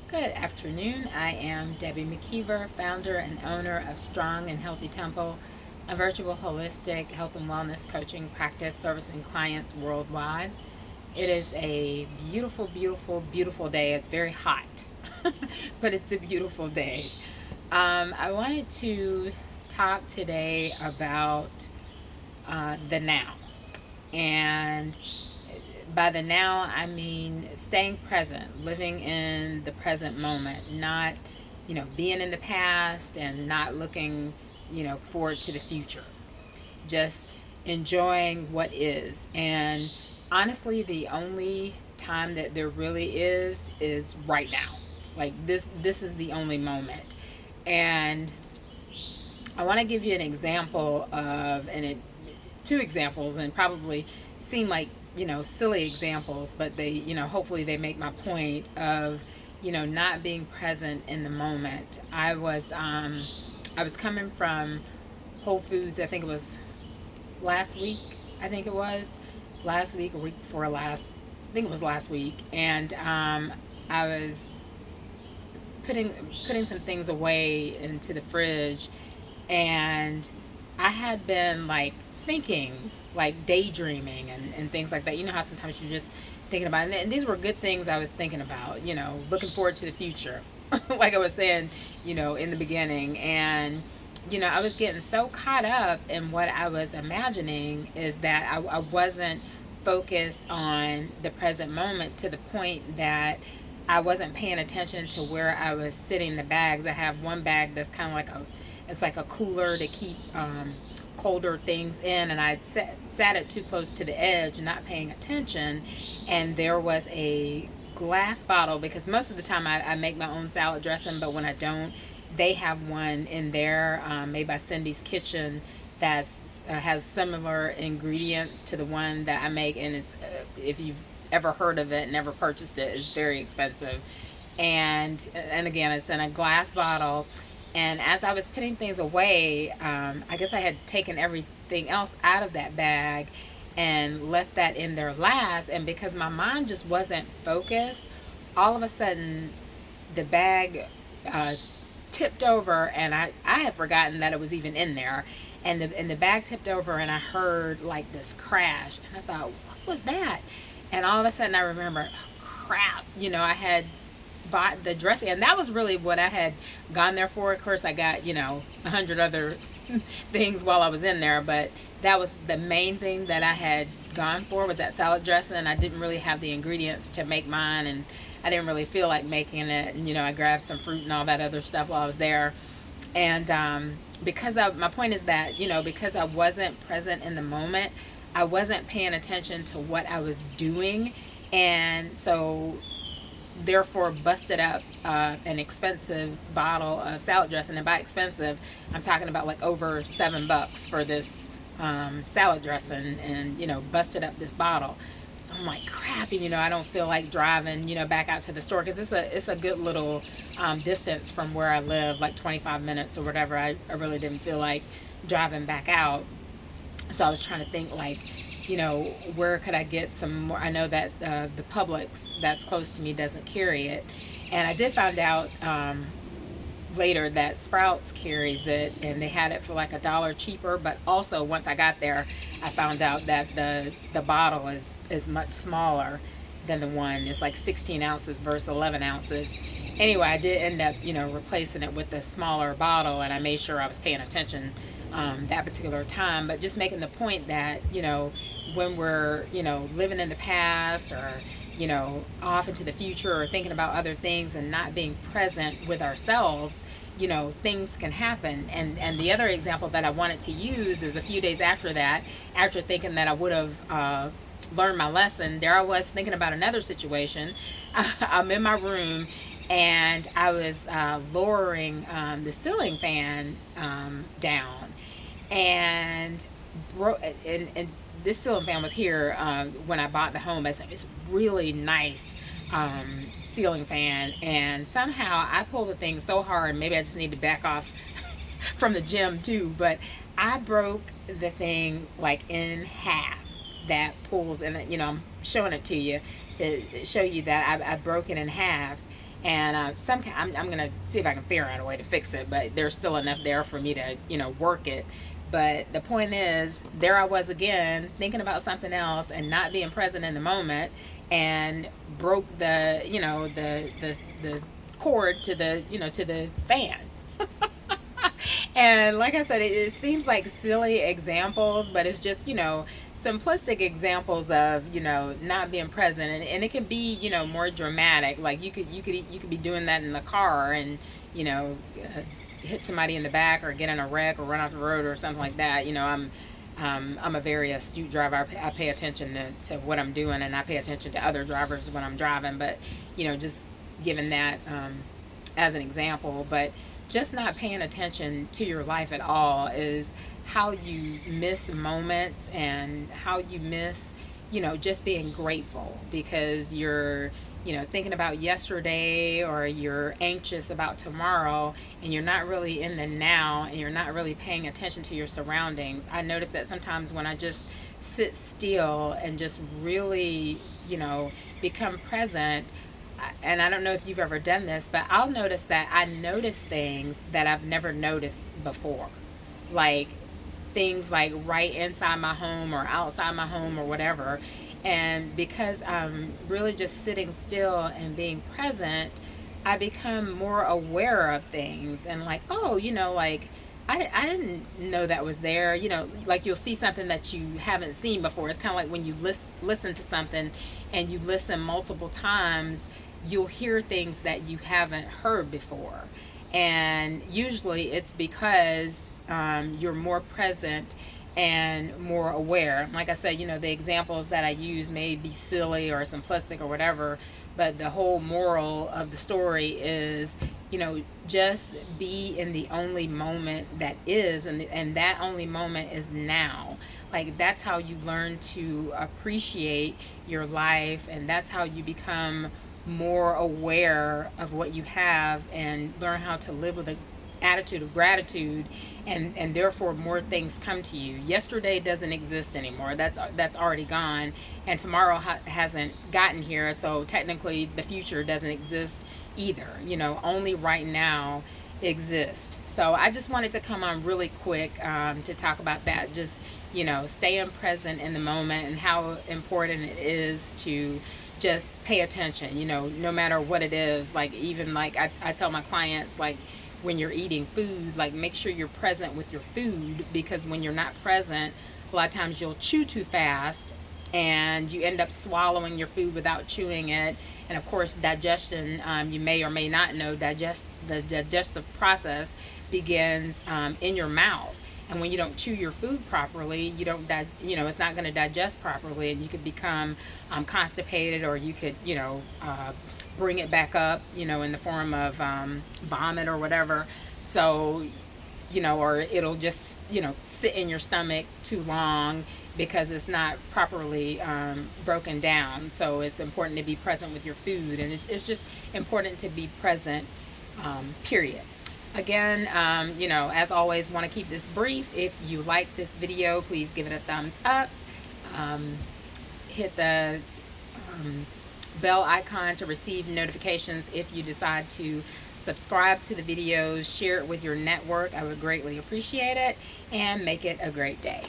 Good afternoon. I am Debbie McKeever, founder and owner of Strong and Healthy Temple, a virtual holistic health and wellness coaching practice servicing clients worldwide. It is a beautiful, beautiful, beautiful day. It's very hot, but it's a beautiful day. I wanted to talk today about the now. And by the now, I mean staying present, living in the present moment, not, being in the past and not looking, forward to the future. Just enjoying what is. And honestly, the only time that there really is right now. Like this is the only moment. And I want to give you an example of, two examples, and probably seem like, silly examples, but they, hopefully they make my point of, not being present in the moment. I was coming from Whole Foods. Last week. I think it was last week or week before last. I think it was last week, and I was putting some things away into the fridge, and I had been like thinking, like daydreaming and things like that. You know how sometimes you're just thinking about it. And these were good things I was thinking about, looking forward to the future, like I was saying, in the beginning. And, I was getting so caught up in what I was imagining is that I wasn't focused on the present moment to the point that I wasn't paying attention to where I was sitting the bags. I have one bag that's kind of like it's like a cooler to keep colder things in, and I sat it too close to the edge, not paying attention, and there was a glass bottle, because most of the time I make my own salad dressing, but when I don't, they have one in there, made by Cindy's Kitchen, that's has similar ingredients to the one that I make, and it's if you've ever heard of it, never purchased it, it's very expensive. And again, it's in a glass bottle. And as I was putting things away, I guess I had taken everything else out of that bag and left that in there last. And because my mind just wasn't focused, all of a sudden the bag uh, tipped over, and I had forgotten that it was even in there. And the bag tipped over, and I heard like this crash, and I thought, what was that? And all of a sudden I remember, oh, crap, I had bought the dressing, and that was really what I had gone there for. Of course, I got 100 other things while I was in there, but that was the main thing that I had gone for, was that salad dressing. I didn't really have the ingredients to make mine, and I didn't really feel like making it. And I grabbed some fruit and all that other stuff while I was there. And my point is that because I wasn't present in the moment, I wasn't paying attention to what I was doing, and so therefore busted up an expensive bottle of salad dressing. And by expensive, I'm talking about like over $7 for this salad dressing, and busted up this bottle. So I'm like, crap, I don't feel like driving back out to the store, because it's a good little distance from where I live, like 25 minutes or whatever. I really didn't feel like driving back out. So I was trying to think, like, where could I get some more? I know that the Publix that's close to me doesn't carry it. And I did find out later that Sprouts carries it, and they had it for like $1 cheaper. But also, once I got there, I found out that the bottle is much smaller than the one. It's like 16 ounces versus 11 ounces. Anyway, I did end up, replacing it with the smaller bottle, and I made sure I was paying attention that particular time. But just making the point that, when we're, living in the past, or, off into the future, or thinking about other things and not being present with ourselves, things can happen. And the other example that I wanted to use is a few days after that, after thinking that I would have learned my lesson, there I was thinking about another situation. I'm in my room, and I was lowering the ceiling fan down, and and this ceiling fan was here when I bought the home. It's really nice ceiling fan, and somehow I pulled the thing so hard. Maybe I just need to back off from the gym too, but I broke the thing like in half. That pulls, and I'm showing it to you to show you that I broke it in half. And I'm gonna see if I can figure out a way to fix it, but there's still enough there for me to, work it. But the point is, there I was again thinking about something else and not being present in the moment, and broke the, the cord to the, to the fan. And like I said, it seems like silly examples, but it's just, simplistic examples of, not being present. And it can be, more dramatic. Like you could be doing that in the car and, hit somebody in the back or get in a wreck or run off the road or something like that. I'm a very astute driver. I pay attention to what I'm doing, and I pay attention to other drivers when I'm driving. But, just giving that as an example. But just not paying attention to your life at all is how you miss moments, and how you miss, just being grateful, because you're, thinking about yesterday, or you're anxious about tomorrow, and you're not really in the now, and you're not really paying attention to your surroundings. I notice that sometimes when I just sit still and just really, become present, and I don't know if you've ever done this, but I'll notice that I notice things that I've never noticed before. Like things like right inside my home or outside my home or whatever. And because I'm really just sitting still and being present, I become more aware of things, and like, oh, like I didn't know that was there. Like you'll see something that you haven't seen before. It's kind of like when you listen to something and you listen multiple times, you'll hear things that you haven't heard before. And usually it's because you're more present and more aware. Like I said, the examples that I use may be silly or simplistic or whatever, but the whole moral of the story is, just be in the only moment that is, and that only moment is now. Like that's how you learn to appreciate your life, and that's how you become more aware of what you have, and learn how to live with an attitude of gratitude, and therefore more things come to you. Yesterday doesn't exist anymore. That's already gone, and tomorrow hasn't gotten here, so technically the future doesn't exist either. Only right now exists. So I just wanted to come on really quick to talk about that. Just staying present in the moment, and how important it is to just pay attention, no matter what it is. Like even like I tell my clients, like when you're eating food, like make sure you're present with your food, because when you're not present, a lot of times you'll chew too fast and you end up swallowing your food without chewing it. And of course digestion, you may or may not know, the digestive process begins in your mouth. And when you don't chew your food properly, it's not going to digest properly, and you could become constipated, or you could, bring it back up, in the form of vomit or whatever. So, or it'll just, sit in your stomach too long because it's not properly broken down. So it's important to be present with your food, and it's just important to be present, period. Again, as always, want to keep this brief. If you like this video, please give it a thumbs up. Hit the bell icon to receive notifications if you decide to subscribe to the videos. Share it with your network. I would greatly appreciate it, and make it a great day.